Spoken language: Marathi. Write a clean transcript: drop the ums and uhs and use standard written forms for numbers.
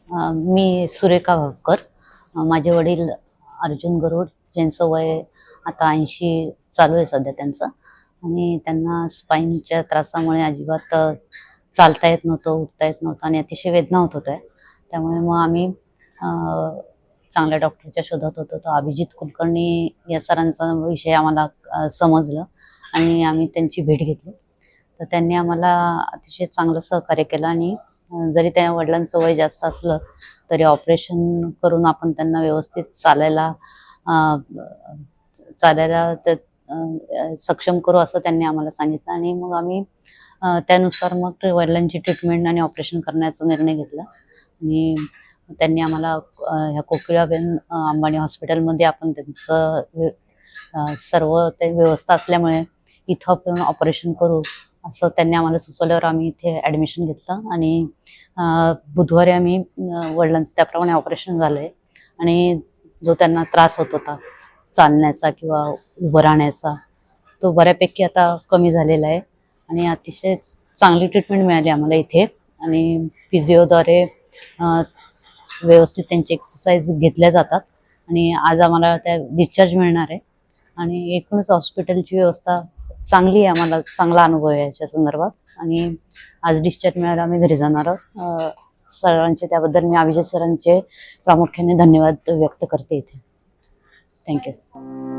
मी सुरेखा भापकर. माझे वडील अर्जुन गरुड, ज्यांचं वय आता 80 चालू आहे सध्या त्यांचं. आणि त्यांना स्पाईनच्या त्रासामुळे अजिबात चालता येत नव्हतं, उठता येत नव्हतं आणि अतिशय वेदना होत होत्या. त्यामुळे मग आम्ही अ, चांगल्या डॉक्टरच्या शोधात होतो. तर अभिजित कुलकर्णी या सरांचा विषय आम्हाला समजलं आणि आम्ही त्यांची भेट घेतली. तर त्यांनी आम्हाला अतिशय चांगलं सहकार्य केलं आणि जरी त्या वडिलांचं वय जास्त असलं तरी ऑपरेशन करून आपण त्यांना व्यवस्थित अ, चालायला सक्षम करू असं त्यांनी आम्हाला सांगितलं. आणि मग आम्ही त्यानुसार मग ते वडिलांची ट्रीटमेंट आणि ऑपरेशन करण्याचा निर्णय घेतला. आणि त्यांनी आम्हाला ह्या कोकिळाबेन अंबानी हॉस्पिटलमध्ये आपण सर्व ते व्यवस्था असल्यामुळे इथं आपण ऑपरेशन करू असं त्यांनी आम्हाला सुचवल्यावर आम्ही इथे ॲडमिशन घेतलं. आणि बुधवारी आम्ही वडिलांचं त्याप्रमाणे ऑपरेशन झालं आहे. आणि जो त्यांना त्रास होत होता चालण्याचा किंवा उभं राहण्याचा, तो बऱ्यापैकी आता कमी झालेला आहे. आणि अतिशय चांगली ट्रीटमेंट मिळाली आम्हाला इथे. आणि फिजिओद्वारे व्यवस्थित त्यांची एक्सरसाइज घेतल्या जातात. आणि आज आम्हाला त्या डिस्चार्ज मिळणार आहे. आणि एकूणच हॉस्पिटलची व्यवस्था चांगली आहे. आम्हाला चांगला अनुभव आहे याच्या संदर्भात. आणि आज डिस्चार्ज मिळाला, आम्ही घरी जाणार आहोत. सरांचे त्याबद्दल मी अभिजित सरांचे प्रामुख्याने धन्यवाद व्यक्त करते इथे. थँक्यू.